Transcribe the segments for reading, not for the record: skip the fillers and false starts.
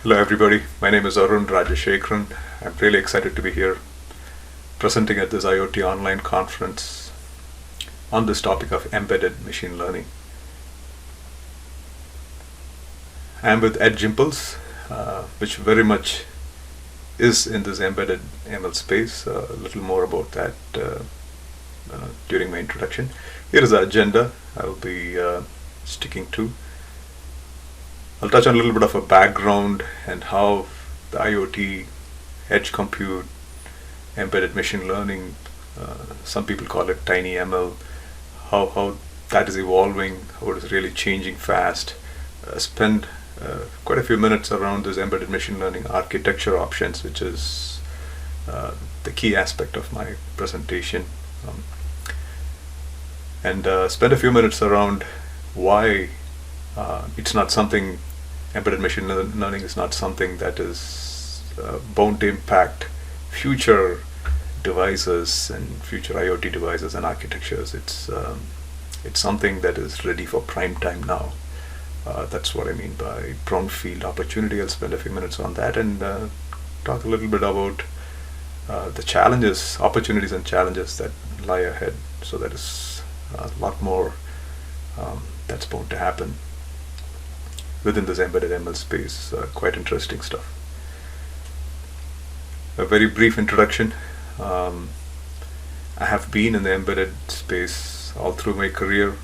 Hello everybody, my name is Arun Rajasekaran. I'm really excited to be here presenting at this IoT online conference on this topic of embedded machine learning. I'm with Edge Impulse, which very much is in this embedded ML space. A little more about that during my introduction. Here is the agenda I will be sticking to. I'll touch on a little bit of a background and how the IoT, edge compute, embedded machine learning, some people call it tiny ML, how that is evolving, how it is really changing fast. Spend quite a few minutes around this embedded machine learning architecture options, which is the key aspect of my presentation. And spend a few minutes around why it's not something, embedded machine learning is not something that is bound to impact future devices and future IoT devices and architectures. It's something that is ready for prime time now. That's what I mean by Brownfield Opportunity. I'll spend a few minutes on that and talk a little bit about the challenges, opportunities and challenges that lie ahead. So that is a lot more that's bound to happen within this embedded ML space. Quite interesting stuff. A very brief introduction. I have been in the embedded space all through my career.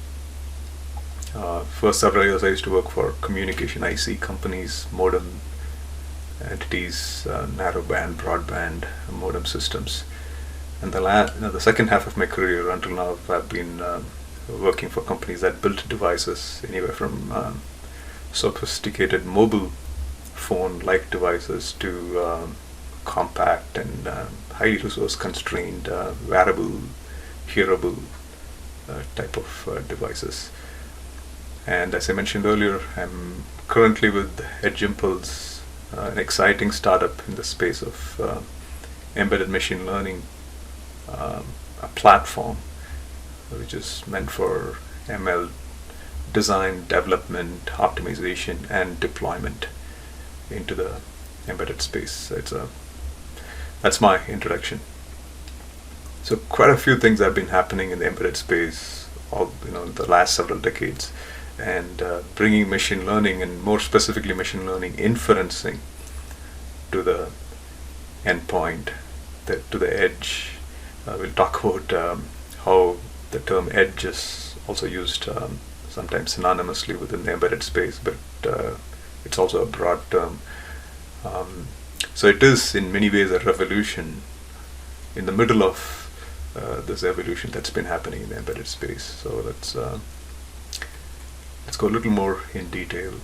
First several years I used to work for communication IC companies, modem entities, narrowband, broadband, modem systems. And the second half of my career until now I've been working for companies that built devices anywhere from sophisticated mobile phone-like devices to compact and highly resource constrained, wearable, hearable type of devices. And as I mentioned earlier, I'm currently with Edge Impulse, an exciting startup in the space of embedded machine learning, a platform which is meant for ML design, development, optimization, and deployment into the embedded space. That's my introduction. So quite a few things have been happening in the embedded space in the last several decades, and bringing machine learning, and more specifically machine learning inferencing, to the endpoint, to the edge. We'll talk about how the term edge is also used sometimes synonymously within the embedded space, but it's also a broad term. So it is in many ways a revolution in the middle of this evolution that's been happening in the embedded space. So let's go a little more in detail.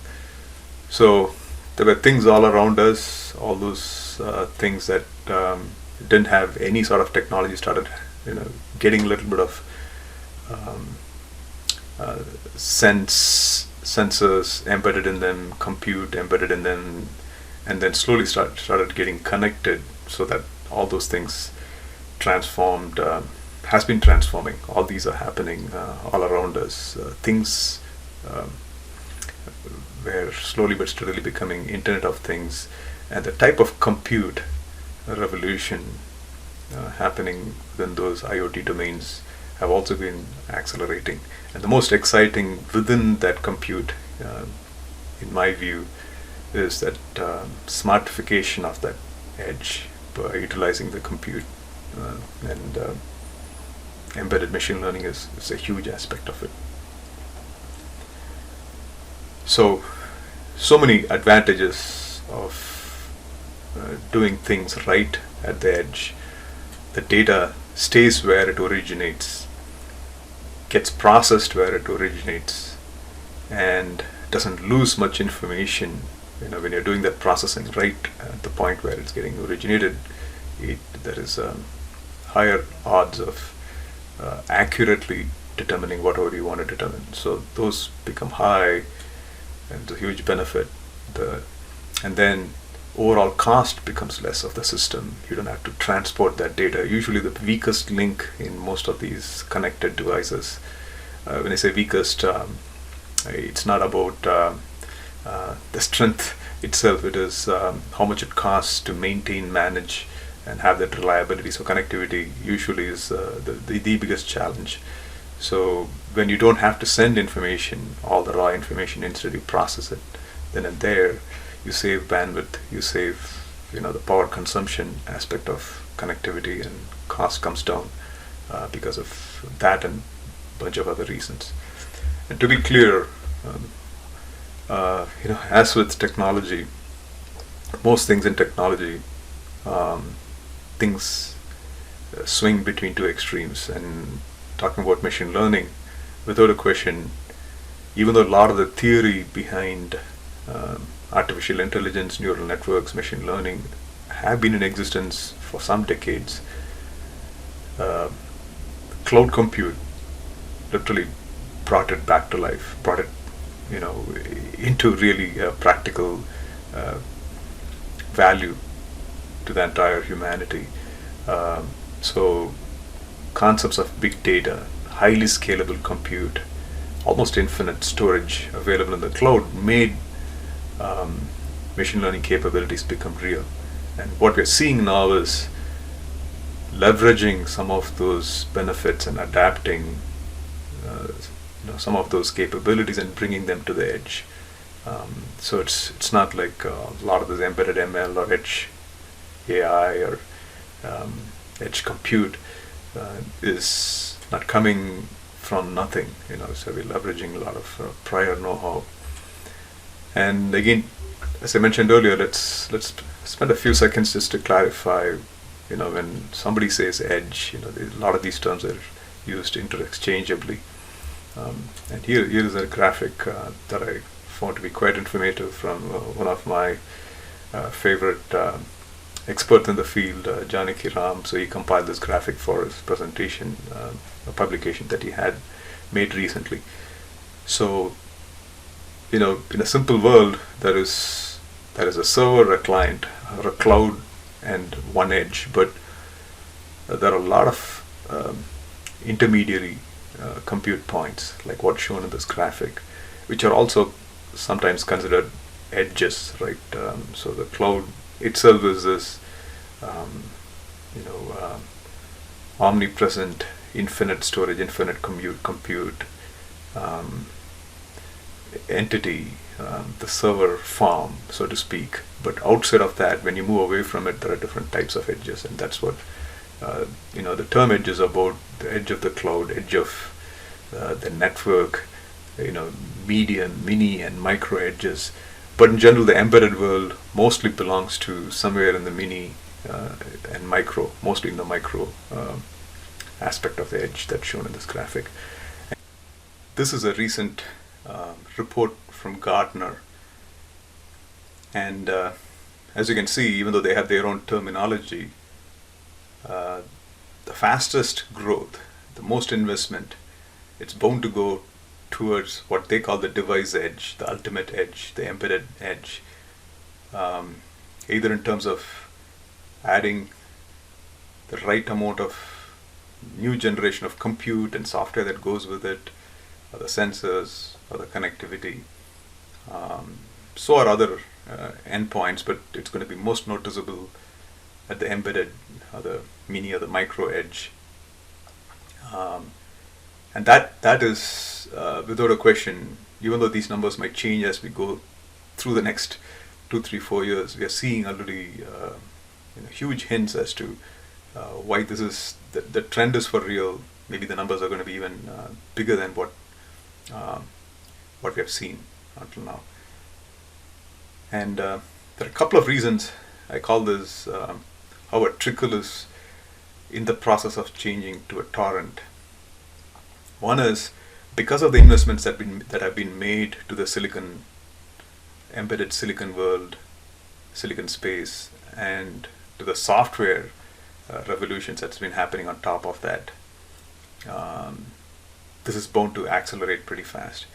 So there were things all around us, all those things that didn't have any sort of technology started getting a little bit of sensors embedded in them, compute embedded in them, and then slowly started getting connected, so that all those things transformed, has been transforming. All these are happening all around us. Things were slowly but steadily becoming Internet of Things, and the type of compute revolution happening within those IoT domains have also been accelerating. And the most exciting within that compute, in my view, is that smartification of that edge by utilizing the compute, and embedded machine learning is a huge aspect of it. So many advantages of doing things right at the edge. The data stays where it originates, gets processed where it originates, and doesn't lose much information. When you're doing that processing right at the point where it's getting originated, there is higher odds of accurately determining whatever you want to determine. So those become high, and it's a huge benefit. And then overall cost becomes less of the system. You don't have to transport that data. Usually the weakest link in most of these connected devices, when I say weakest, it's not about the strength itself. It is how much it costs to maintain, manage, and have that reliability. So connectivity usually is the biggest challenge. So when you don't have to send information, all the raw information, instead you process it then and there, you save bandwidth, you save the power consumption aspect of connectivity, and cost comes down because of that and a bunch of other reasons. And to be clear, as with technology, most things in technology, things swing between two extremes. And talking about machine learning, without a question, even though a lot of the theory behind artificial intelligence, neural networks, machine learning have been in existence for some decades, cloud compute literally brought it back to life, brought it into really practical value to the entire humanity. So concepts of big data, highly scalable compute, almost infinite storage available in the cloud made machine learning capabilities become real. And what we're seeing now is leveraging some of those benefits and adapting some of those capabilities and bringing them to the edge. So it's not like a lot of this embedded ML or edge AI or edge compute is not coming from nothing. So we're leveraging a lot of prior know-how. And again, as I mentioned earlier, let's spend a few seconds just to clarify. When somebody says edge, a lot of these terms are used interchangeably. And here is a graphic that I found to be quite informative from one of my favorite experts in the field, Janaki Ram. So he compiled this graphic for his presentation, a publication that he had made recently. So, in a simple world, there is a server, a client, or a cloud, and one edge. But there are a lot of intermediary compute points, like what's shown in this graphic, which are also sometimes considered edges, right? So the cloud itself is this, omnipresent, infinite storage, infinite compute entity, the server farm, so to speak. But outside of that, when you move away from it, there are different types of edges, and that's what the term edge is about: the edge of the cloud, edge of the network, median, mini, and micro edges. But in general, the embedded world mostly belongs to somewhere in the mini and micro, mostly in the micro aspect of the edge that's shown in this graphic. This is a recent report from Gartner, and as you can see, even though they have their own terminology, the fastest growth, the most investment, it's bound to go towards what they call the device edge, the ultimate edge, the embedded edge, either in terms of adding the right amount of new generation of compute and software that goes with it, or the sensors, or the connectivity. So are other endpoints, but it's going to be most noticeable at the embedded, or the mini, or the micro edge. And that is, without a question, even though these numbers might change as we go through the next 2, 3, 4 years, we are seeing already huge hints as to why this is, the trend is for real. Maybe the numbers are going to be even bigger than what we have seen until now. And there are a couple of reasons I call this how a trickle is in the process of changing to a torrent. One is because of the investments that have been made to the embedded silicon world, silicon space, and to the software revolutions that's been happening on top of that. This is bound to accelerate pretty fast.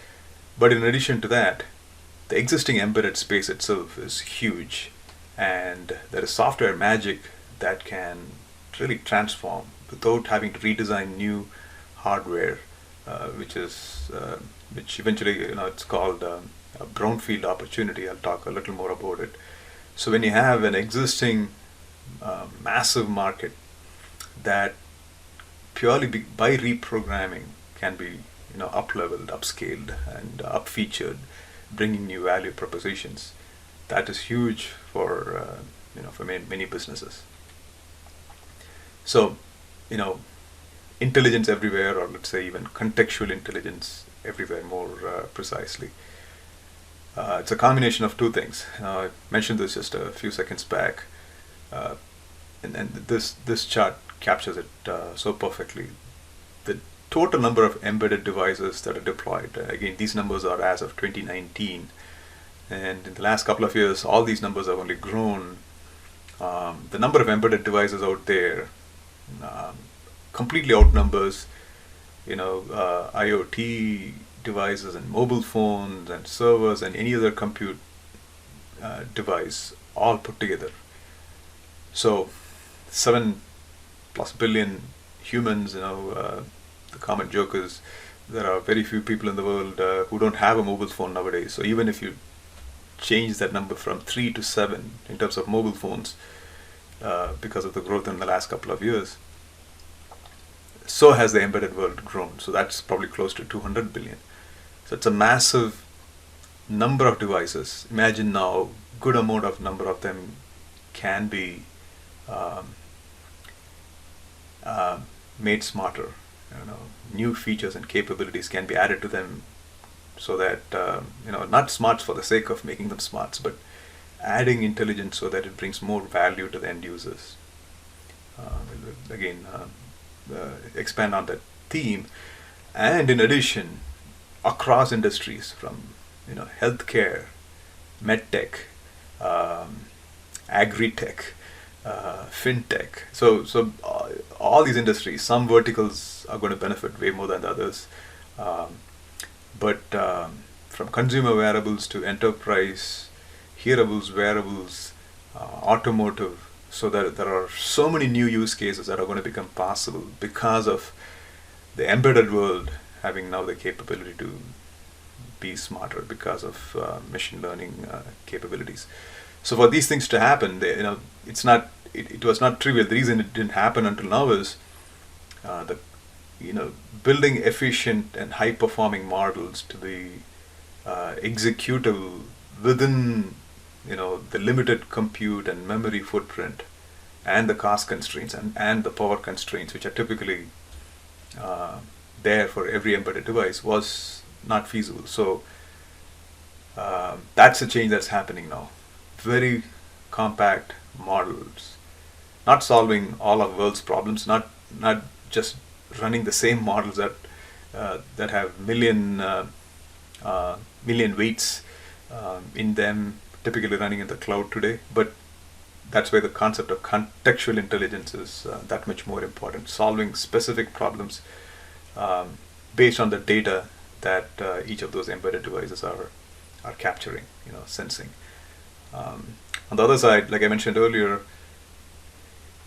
But in addition to that, the existing embedded space itself is huge, and there is software magic that can really transform without having to redesign new hardware, which eventually it's called a brownfield opportunity. I'll talk a little more about it. So when you have an existing massive market that purely by reprogramming can be up-leveled, upscaled, and up-featured, bringing new value propositions, that is huge for for many businesses. So intelligence everywhere, or let's say even contextual intelligence everywhere more precisely. It's a combination of two things. I mentioned this just a few seconds back, and this chart captures it so perfectly. The total number of embedded devices that are deployed, again, these numbers are as of 2019, and in the last couple of years, all these numbers have only grown. The number of embedded devices out there completely outnumbers IoT devices and mobile phones and servers and any other compute device all put together. So 7+ billion humans, the common joke is there are very few people in the world who don't have a mobile phone nowadays. So even if you change that number from 3 to 7 in terms of mobile phones, because of the growth in the last couple of years, so has the embedded world grown. So that's probably close to 200 billion. So it's a massive number of devices. Imagine now, good amount of number of them can be made smarter. New features and capabilities can be added to them, so that not smarts for the sake of making them smarts, but adding intelligence so that it brings more value to the end users. Again, expand on that theme, and in addition, across industries, from healthcare, medtech, agri-tech, fintech. So all these industries, some verticals are going to benefit way more than the others, but from consumer wearables to enterprise hearables, wearables, automotive, so that there are so many new use cases that are going to become possible because of the embedded world having now the capability to be smarter because of machine learning capabilities. So for these things to happen, it was not trivial. The reason it didn't happen until now is building efficient and high performing models to be executable within the limited compute and memory footprint and the cost constraints and the power constraints, which are typically there for every embedded device, was not feasible. So that's a change that's happening now. Very compact models, not solving all of the world's problems, not just running the same models that have million weights in them, typically running in the cloud today. But that's where the concept of contextual intelligence is that much more important, solving specific problems based on the data that each of those embedded devices are capturing, sensing. On the other side, like I mentioned earlier,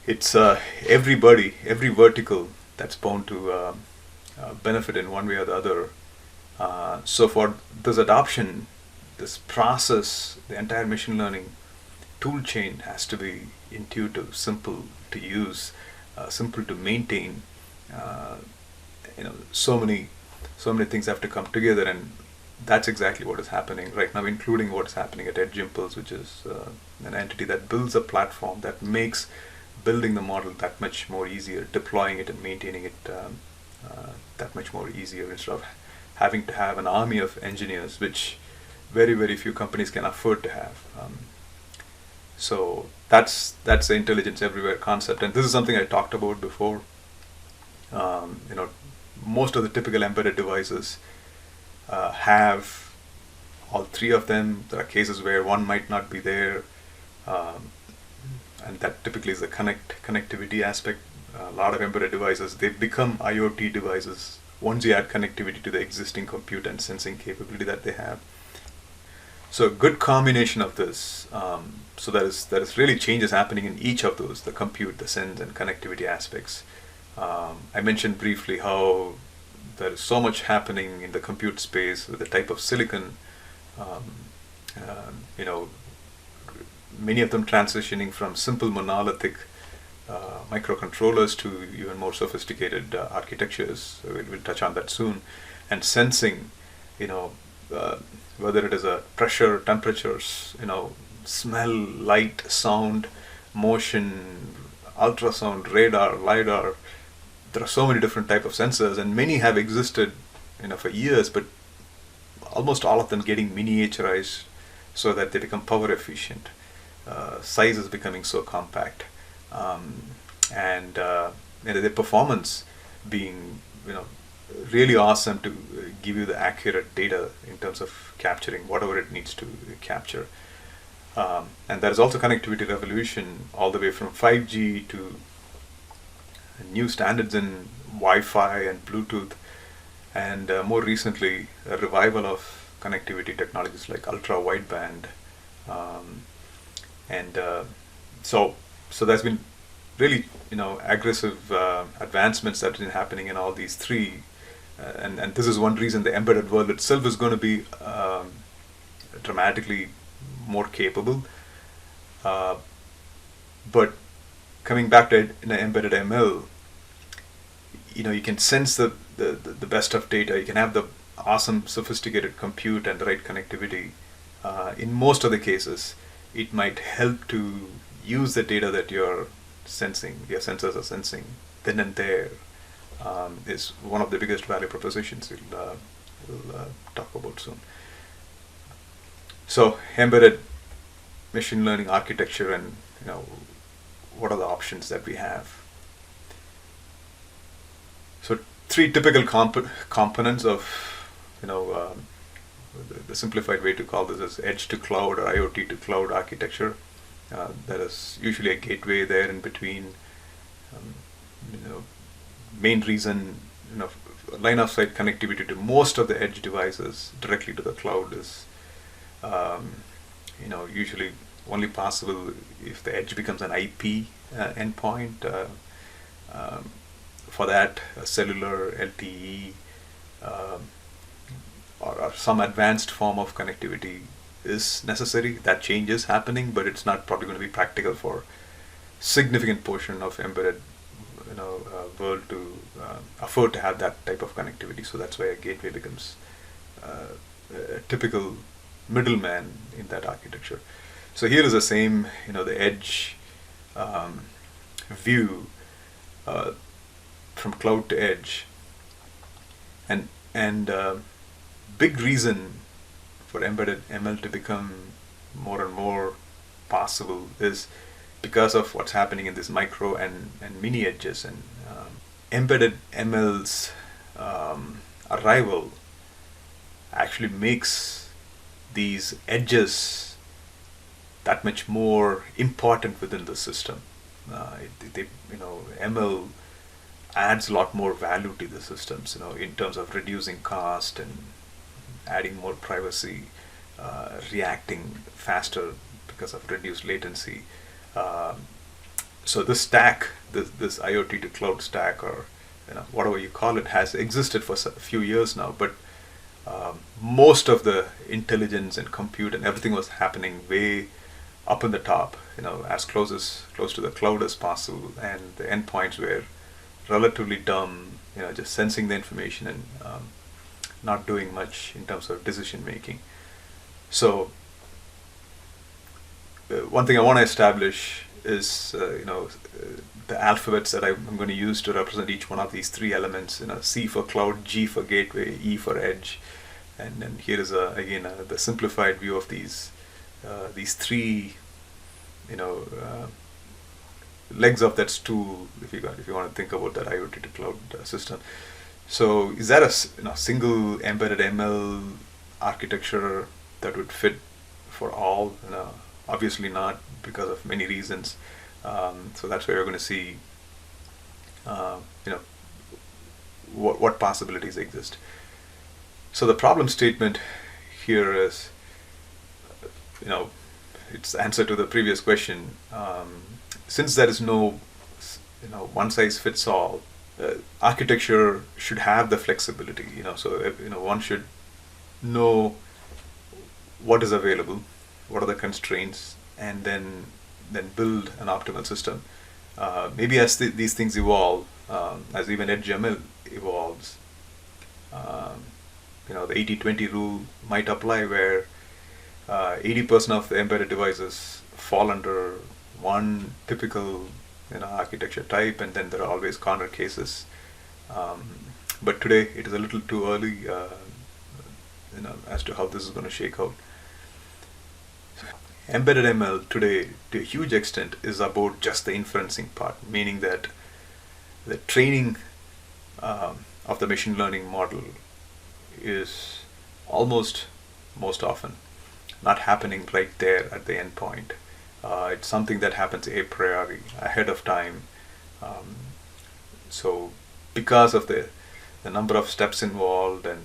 it's every vertical that's bound to benefit in one way or the other. So for this adoption, this process, the entire machine learning tool chain has to be intuitive, simple to use, simple to maintain. So many things have to come together, and that's exactly what is happening right now, including what's happening at Edge Impulse, which is an entity that builds a platform that makes building the model that much more easier, deploying it and maintaining it that much more easier, instead of having to have an army of engineers, which very, very few companies can afford to have. So that's the intelligence everywhere concept, and this is something I talked about before. Most of the typical embedded devices have all three of them. There are cases where one might not be there, and that typically is the connectivity aspect. A lot of embedded devices, they become IoT devices once you add connectivity to the existing compute and sensing capability that they have. So a good combination of this, so there is really changes happening in each of those, the compute, the sense, and connectivity aspects. I mentioned briefly how there is so much happening in the compute space with the type of silicon Um, you know, many of them transitioning from simple monolithic microcontrollers to even more sophisticated architectures. So we'll touch on that soon. And sensing, you know, whether it is a pressure, temperatures, you know, smell, light, sound, motion, ultrasound, radar, lidar. There are so many different type of sensors, and many have existed, you know, for years, but almost all of them getting miniaturized so that they become power efficient. Size is becoming so compact, and the performance being, you know, really awesome to give you the accurate data in terms of capturing whatever it needs to capture. And there is also connectivity revolution all the way from 5G to new standards in Wi-Fi and Bluetooth, and more recently a revival of connectivity technologies like ultra wideband, and so there's been really, you know, aggressive advancements that have been happening in all these three, and this is one reason the embedded world itself is going to be dramatically more capable. But coming back to embedded ML, you know, you can sense the best of data. You can have the awesome sophisticated compute and the right connectivity. In most of the cases, it might help to use the data that your sensors are sensing then and there. Is one of the biggest value propositions we'll talk about soon. So embedded machine learning architecture, and, you know, what are the options that we have. So three typical components of, you know, the simplified way to call this is edge to cloud or IoT to cloud architecture. There is usually a gateway there in between. You know, main reason, you know, line of sight connectivity to most of the edge devices directly to the cloud is, you know, usually only possible if the edge becomes an IP endpoint. For that, cellular, LTE, or some advanced form of connectivity is necessary. That change is happening, but it's not probably going to be practical for significant portion of embedded, you know, world to afford to have that type of connectivity. So that's why a gateway becomes a typical middleman in that architecture. So here is the same, you know, the edge view from cloud to edge, and big reason for embedded ML to become more and more possible is because of what's happening in this micro and mini edges, and embedded ML's arrival actually makes these edges that much more important within the system. You know, ML adds a lot more value to the systems, you know, in terms of reducing cost and adding more privacy, reacting faster because of reduced latency. So this stack, this IoT to cloud stack, or, you know, whatever you call it, has existed for a few years now, but most of the intelligence and compute and everything was happening way up in the top, you know, as close to the cloud as possible, and the endpoints were relatively dumb, you know, just sensing the information and not doing much in terms of decision making. So one thing I want to establish is, you know, the alphabets that I'm going to use to represent each one of these three elements. You know, C for cloud, G for gateway, E for edge, and then here is again the simplified view of these three, you know, legs of that stool, if you want to think about that IoT to cloud system. So is that a, you know, single embedded ML architecture that would fit for all? You know, obviously not, because of many reasons. So that's where we're going to see, you know, what possibilities exist. So the problem statement here is, you know, it's the answer to the previous question. Since there is no, you know, one size fits all, architecture should have the flexibility. You know, so, you know, one should know what is available, what are the constraints, and then build an optimal system. Maybe as these things evolve, as even Edge ML evolves, um, the 80-20 rule might apply, where 80% of the embedded devices fall under one typical architecture type, and then there are always corner cases. But today it is a little too early, as to how this is going to shake out. Embedded ML today, to a huge extent, is about just the inferencing part, meaning that the training of the machine learning model is almost most often not happening right there at the endpoint. It's something that happens a priori, ahead of time. So because of the number of steps involved, and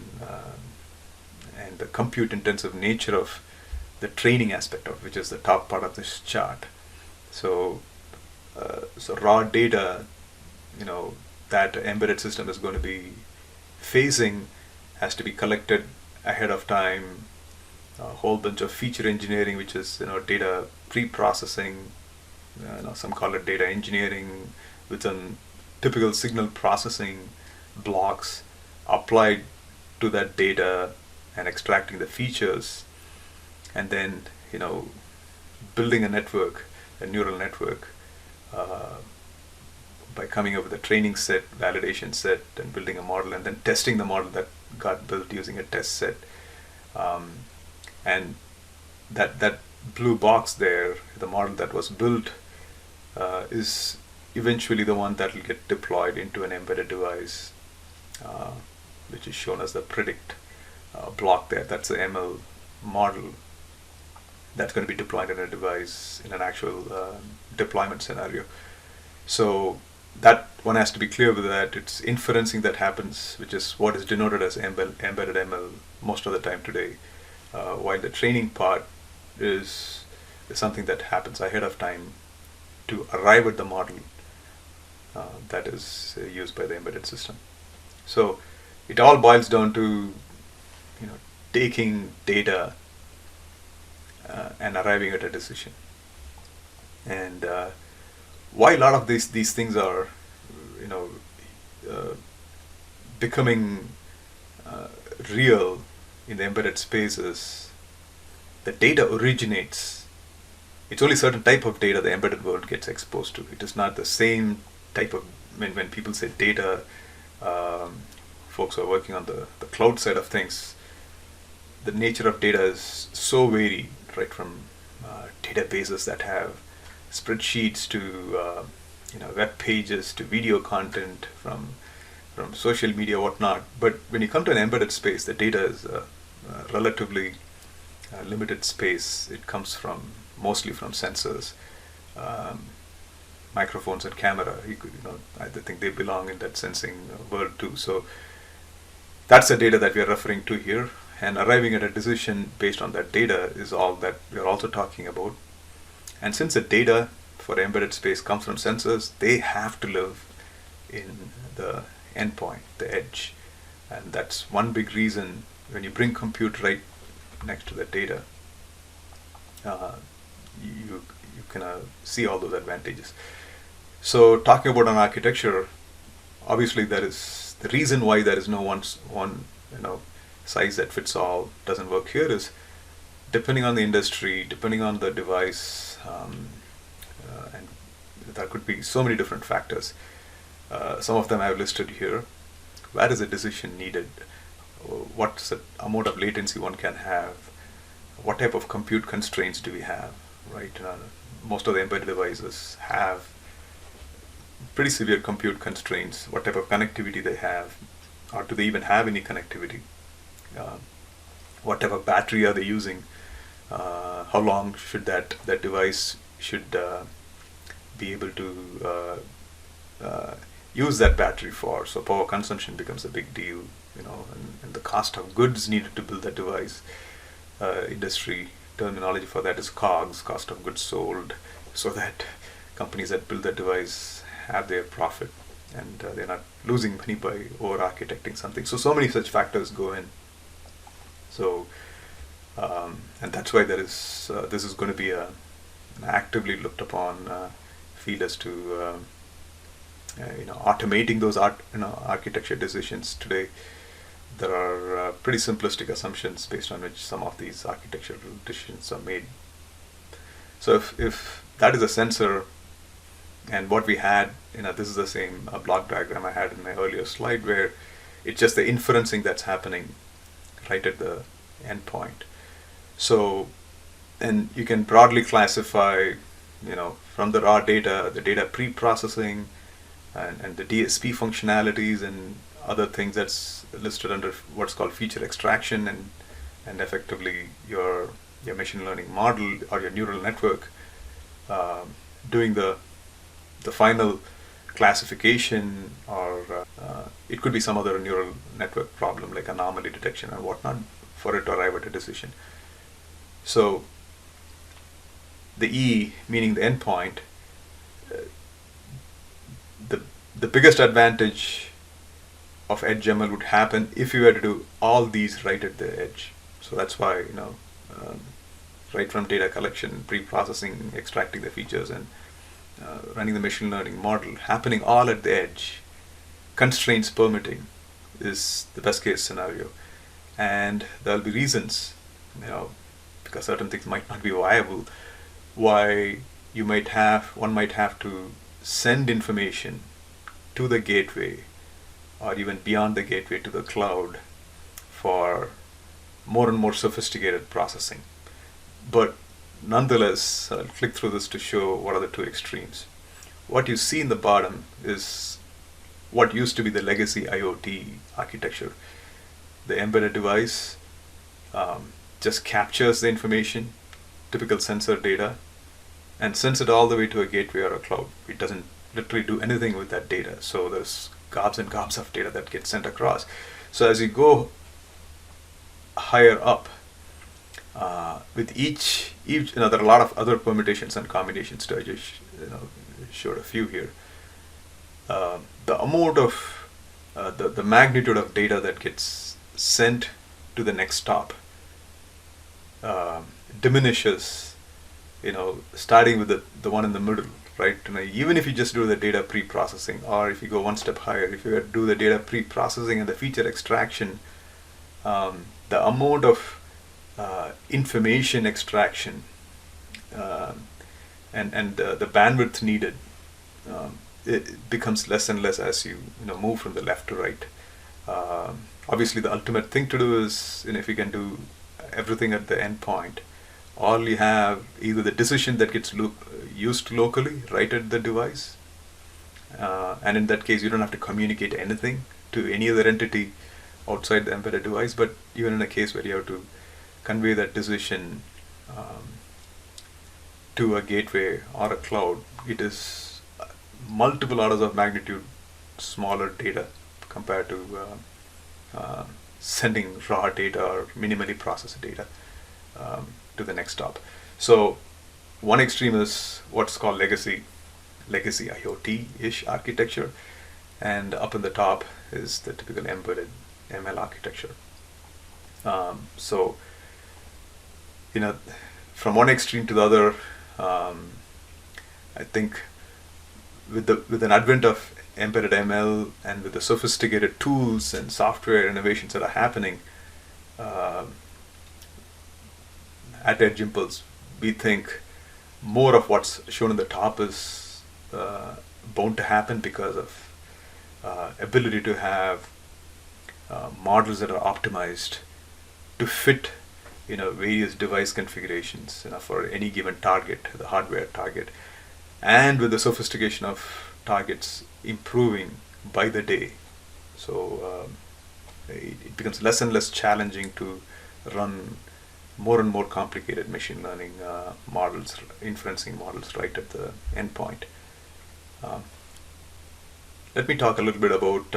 the compute intensive nature of the training aspect of which is the top part of this chart. So raw data, that embedded system is going to be facing has to be collected ahead of time. A whole bunch of feature engineering, which is data pre-processing. Some call it data engineering, with some typical signal processing blocks applied to that data and extracting the features, and then building a network, a neural network, by coming up with a training set, validation set, and building a model, and then testing the model that got built using a test set. And that blue box there, the model that was built, is eventually the one that will get deployed into an embedded device, which is shown as the predict block there. That's the ML model that's going to be deployed in a device in an actual deployment scenario. So that one has to be clear with that. It's inferencing that happens, which is what is denoted as embedded ML most of the time today, while the training part is something that happens ahead of time to arrive at the model that is used by the embedded system. So it all boils down to taking data and arriving at a decision. And why a lot of these things are becoming real in the embedded spaces, the data originates. It's only certain type of data the embedded world gets exposed to. It is not the same type of, when people say data, folks who are working on the cloud side of things, the nature of data is so varied, right? From databases that have spreadsheets to web pages to video content, from social media, whatnot. But when you come to an embedded space, the data is relatively limited space. It comes mostly from sensors, microphones, and camera. I think they belong in that sensing world too. So that's the data that we are referring to here, and arriving at a decision based on that data is all that we are also talking about. And since the data for embedded space comes from sensors, they have to live in the endpoint, the edge. And that's one big reason when you bring compute right next to the data, you can see all those advantages. So talking about an architecture, obviously there is the reason why there is no one size that fits all doesn't work here is depending on the industry, depending on the device, and there could be so many different factors. Some of them I have listed here. Where is a decision needed? What's the amount of latency one can have? What type of compute constraints do we have? Right? Most of the embedded devices have pretty severe compute constraints. What type of connectivity they have, or do they even have any connectivity? What type of battery are they using? How long should that device should be able to use that battery for? So power consumption becomes a big deal, and the cost of goods needed to build that device. Industry terminology for that is COGS, cost of goods sold, so that companies that build that device have their profit and they're not losing money by over-architecting something. So many such factors go in. So And that's why this is going to be an actively looked upon field as to automating those architecture decisions. Today there are pretty simplistic assumptions based on which some of these architectural decisions are made. So if that is a sensor, and what we had, this is the same block diagram I had in my earlier slide, where it's just the inferencing that's happening right at the endpoint. So, and you can broadly classify, from the raw data, the data pre-processing, and the DSP functionalities and other things that's listed under what's called feature extraction, and effectively your machine learning model or your neural network doing the final classification, or it could be some other neural network problem like anomaly detection and whatnot for it to arrive at a decision. So the E, meaning the endpoint, the biggest advantage of edge ML would happen if you were to do all these right at the edge. So that's why right from data collection, pre-processing, extracting the features, and running the machine learning model happening all at the edge, constraints permitting, is the best case scenario. And there'll be reasons, because certain things might not be viable, why one might have to send information to the gateway, or even beyond the gateway to the cloud, for more and more sophisticated processing. But nonetheless, I'll click through this to show what are the two extremes. What you see in the bottom is what used to be the legacy IoT architecture. The embedded device just captures the information, typical sensor data, and sends it all the way to a gateway or a cloud. It doesn't literally do anything with that data. So there's gobs and gobs of data that gets sent across. So as you go higher up, with each, there are a lot of other permutations and combinations too. I just showed a few here. The amount of the magnitude of data that gets sent to the next stop diminishes, starting with the one in the middle, right? Even if you just do the data pre-processing, or if you go one step higher, if you do the data pre-processing and the feature extraction, the amount of information extraction and the bandwidth needed, it becomes less and less as you move from the left to right. Obviously, the ultimate thing to do is, if you can do everything at the endpoint, all you have either the decision that gets used locally right at the device, and in that case you don't have to communicate anything to any other entity outside the embedded device. But even in a case where you have to convey that decision to a gateway or a cloud, it is multiple orders of magnitude smaller data compared to sending raw data or minimally processed data to the next stop. So one extreme is what's called legacy IoT-ish architecture, and up in the top is the typical embedded ML architecture. So from one extreme to the other, I think with an advent of embedded ML and with the sophisticated tools and software innovations that are happening at Edge Impulse, we think more of what's shown in the top is bound to happen because of ability to have models that are optimized to fit various device configurations for any given target, the hardware target, and with the sophistication of targets improving by the day. So it becomes less and less challenging to run more and more complicated machine learning models, inferencing models right at the endpoint. Let me talk a little bit about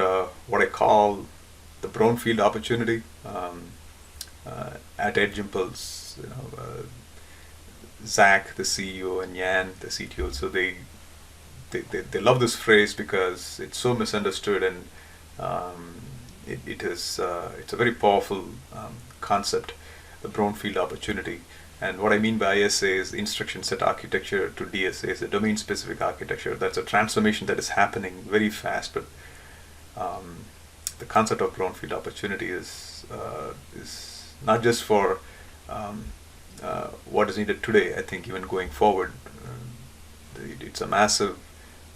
what I call the Brownfield Opportunity at Edge Impulse. Zach, the CEO, and Yan, the CTO, so they love this phrase because it's so misunderstood, and it's a very powerful concept. the Brownfield Opportunity. And what I mean by ISA is the instruction set architecture to DSA is a domain-specific architecture. That's a transformation that is happening very fast, but the concept of Brownfield Opportunity is not just for what is needed today. I think even going forward, it's a massive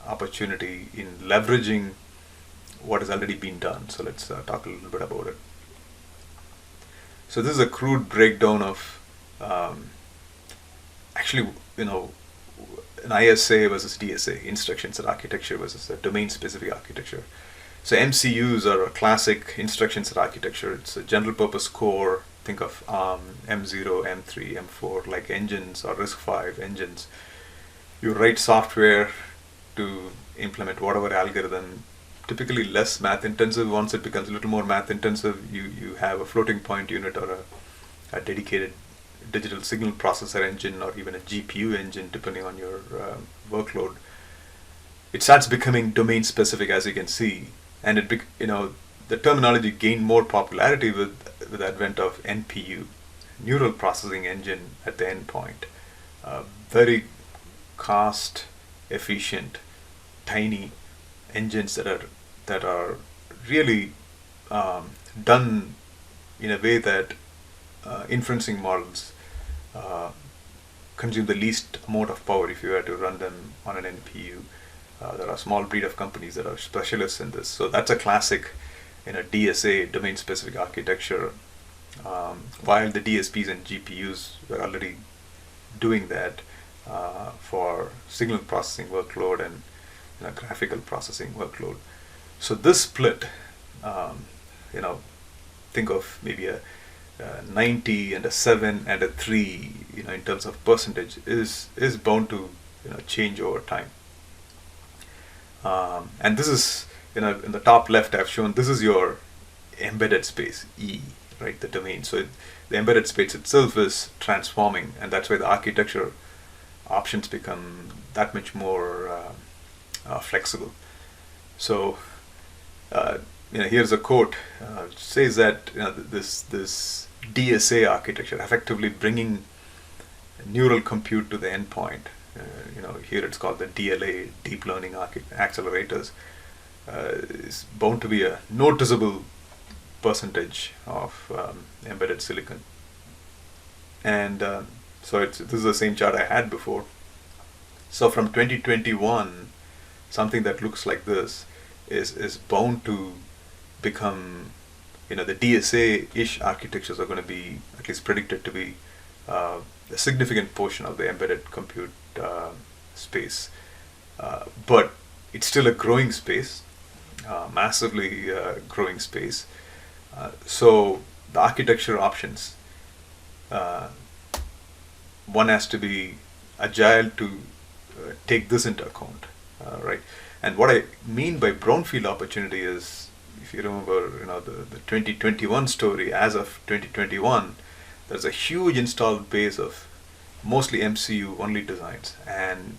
opportunity in leveraging what has already been done. So let's talk a little bit about it. So this is a crude breakdown of actually, an ISA versus DSA, instruction set architecture versus a domain-specific architecture. So MCUs are a classic instruction set architecture. It's a general purpose core. Think of M0, M3, M4 like engines, or RISC-V engines. You write software to implement whatever algorithm, typically less math intensive. Once it becomes a little more math intensive, you have a floating point unit or a dedicated digital signal processor engine, or even a GPU engine, depending on your workload. It starts becoming domain specific, as you can see, and the terminology gained more popularity with the advent of NPU, neural processing engine at the endpoint. Very cost efficient, tiny engines that are really done in a way that inferencing models consume the least amount of power if you were to run them on an NPU. There are a small breed of companies that are specialists in this. So that's a classic in a DSA, domain-specific architecture, while the DSPs and GPUs were already doing that for signal processing workload and graphical processing workload. So this split, think of maybe a 90 and a 7 and a 3, in terms of percentage, is bound to change over time. And this is, in the top left I've shown, this is your embedded space, E, right, the domain. So the embedded space itself is transforming, and that's why the architecture options become that much more flexible. So here's a quote. It says that this DSA architecture, effectively bringing neural compute to the endpoint. Here it's called the DLA, deep learning accelerators, is bound to be a noticeable percentage of embedded silicon. And so this is the same chart I had before. So from 2021, something that looks like this is bound to become, the DSA-ish architectures are going to be at least predicted to be a significant portion of the embedded compute space. But it's still a growing space, massively growing space. So the architecture options, one has to be agile to take this into account, right? And what I mean by brownfield opportunity is, if you remember, the 2021 story, as of 2021, there's a huge installed base of mostly MCU only designs, and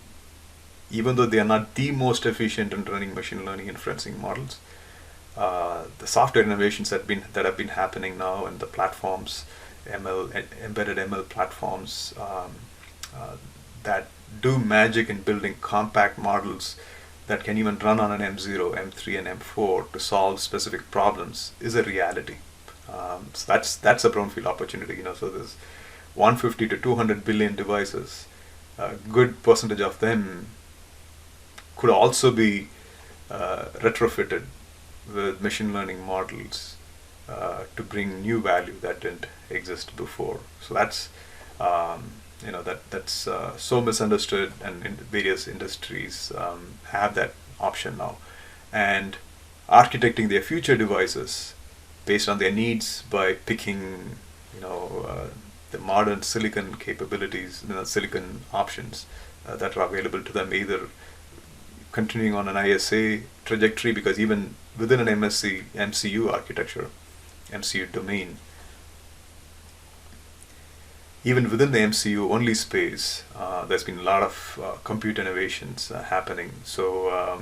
even though they are not the most efficient in running machine learning inferencing models, the software innovations that have been happening now, and the platforms, embedded ML platforms that do magic in building compact models that can even run on an M0, M3, and M4 to solve specific problems, is a reality. So that's a brownfield opportunity. So there's 150 to 200 billion devices. A good percentage of them could also be retrofitted with machine learning models to bring new value that didn't exist before. So that's that's so misunderstood, and in various industries have that option now, and architecting their future devices based on their needs by picking the modern silicon capabilities, silicon options that are available to them, either continuing on an ISA trajectory, because even within an MCU architecture, MCU domain, even within the MCU only space, there's been a lot of compute innovations happening. So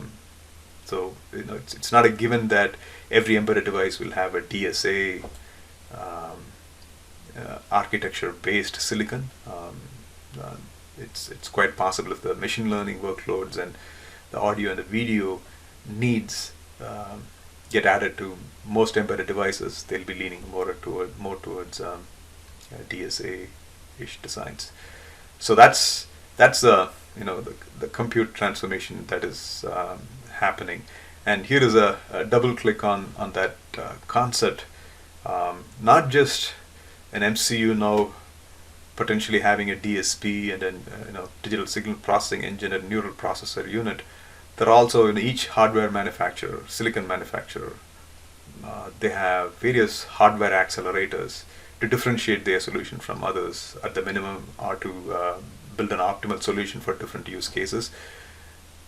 it's not a given that every embedded device will have a DSA architecture-based silicon. Uh, it's quite possible if the machine learning workloads and the audio and the video needs get added to most embedded devices, they'll be leaning more towards DSA-ish designs. So that's the compute transformation that is happening. And here is a double click on that concept. Not just an MCU now potentially having a DSP and then digital signal processing engine and neural processor unit. There are also in each hardware manufacturer, silicon manufacturer, they have various hardware accelerators to differentiate their solution from others at the minimum, or to build an optimal solution for different use cases.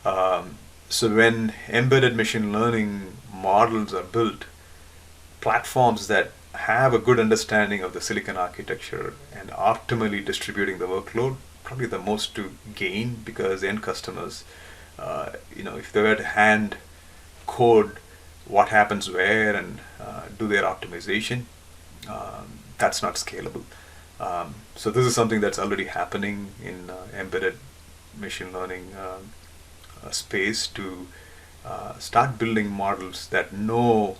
So when embedded machine learning models are built, platforms that have a good understanding of the silicon architecture and optimally distributing the workload, probably the most to gain, because end customers, if they were to hand code what happens where and do their optimization, that's not scalable. So this is something that's already happening in embedded machine learning space, to start building models that know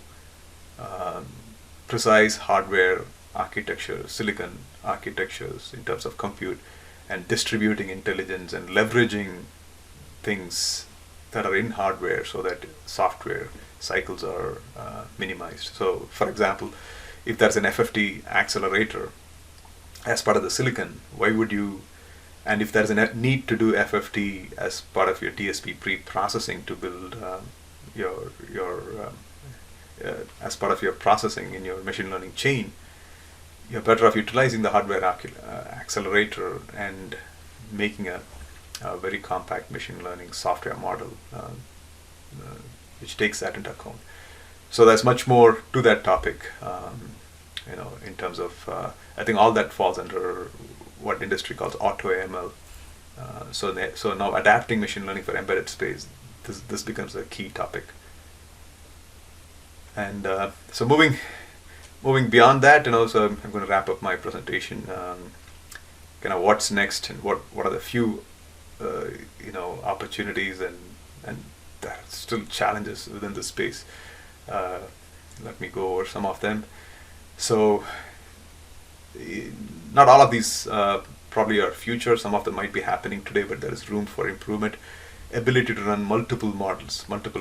precise hardware architecture, silicon architectures in terms of compute, and distributing intelligence and leveraging things that are in hardware so that software cycles are minimized. So for example, if there's an FFT accelerator as part of the silicon, why would you, and if there's a need to do FFT as part of your DSP pre-processing to build as part of your processing in your machine learning chain, you're better off utilizing the hardware accelerator and making a very compact machine learning software model which takes that into account. So there's much more to that topic, in terms of, I think all that falls under what industry calls auto ML. So now adapting machine learning for embedded space, this becomes a key topic. And so moving beyond that, so I'm going to wrap up my presentation. Kind of what's next, and what are the few opportunities and there are still challenges within the space. Let me go over some of them. So not all of these probably are future. Some of them might be happening today, but there is room for improvement. Ability to run multiple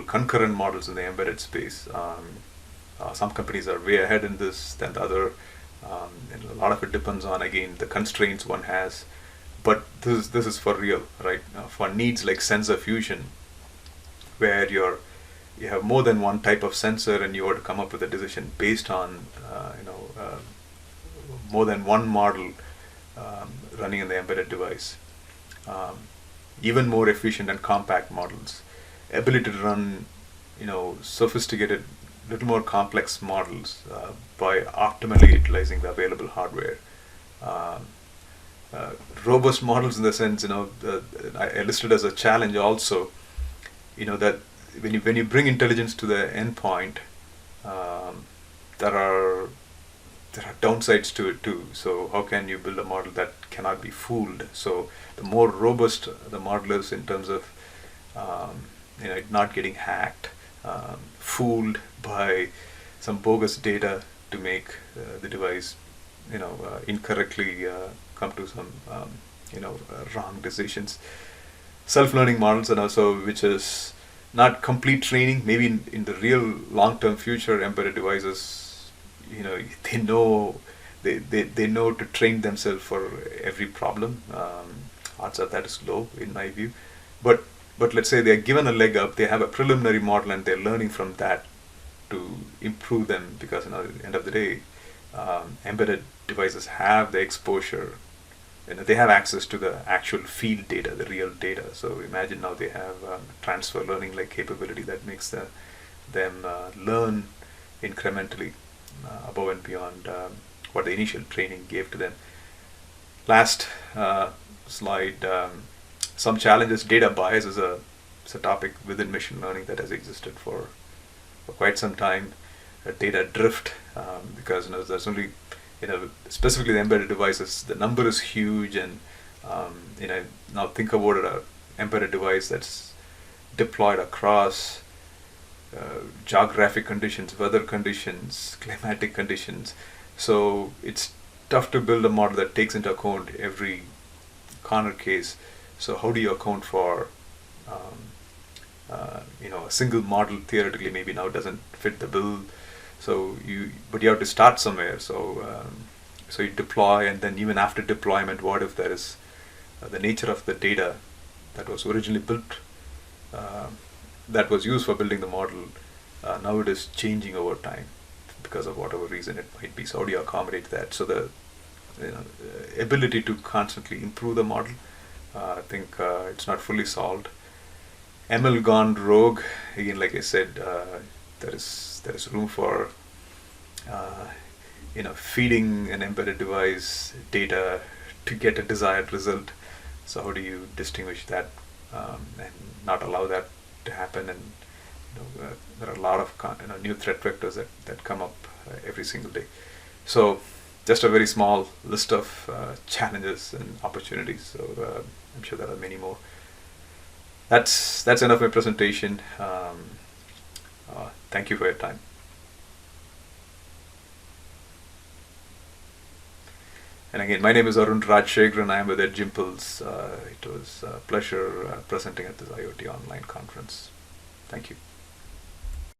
concurrent models in the embedded space. Some companies are way ahead in this than the other. And a lot of it depends on, again, the constraints one has. But this is for real, right? For needs like sensor fusion, where you have more than one type of sensor, and you want to come up with a decision based on more than one model running in the embedded device. Even more efficient and compact models. Ability to run, sophisticated, little more complex models by optimally utilizing the available hardware. Robust models in the sense, I listed as a challenge also, that when you bring intelligence to the endpoint, there are downsides to it too. So how can you build a model that cannot be fooled? So the more robust the model is in terms of it not getting hacked, fooled by some bogus data to make the device incorrectly come to some wrong decisions. Self-learning models, and also which is not complete training. Maybe in the real long-term future, embedded devices, they know to train themselves for every problem. Odds are that is low in my view, but let's say they're given a leg up. They have a preliminary model and they're learning from that to improve them, because at the end of the day, embedded devices have the exposure. They have access to the actual field data, the real data. So imagine now they have transfer learning like capability that makes them learn incrementally above and beyond what the initial training gave to them. Last slide. Some challenges. Data bias is a topic within machine learning that has existed for quite some time. Data drift, because there's only specifically the embedded devices, the number is huge, and now think about an embedded device that's deployed across geographic conditions, weather conditions, climatic conditions. So it's tough to build a model that takes into account every corner case. So how do you account for a single model theoretically maybe now doesn't fit the bill. But you have to start somewhere. So you deploy, and then even after deployment, what if there is the nature of the data that was originally built, that was used for building the model, now it is changing over time because of whatever reason it might be. So how do you accommodate that? So the ability to constantly improve the model, I think it's not fully solved. ML gone rogue, again, like I said, there is room for feeding an embedded device data to get a desired result. So how do you distinguish that and not allow that to happen? And there are a lot of new threat vectors that come up every single day. So just a very small list of challenges and opportunities. So I'm sure there are many more. That's enough of my presentation. Thank you for your time. And again, my name is Arun Rajasekaran. I am with Edge Impulse. It was a pleasure presenting at this IoT online conference. Thank you.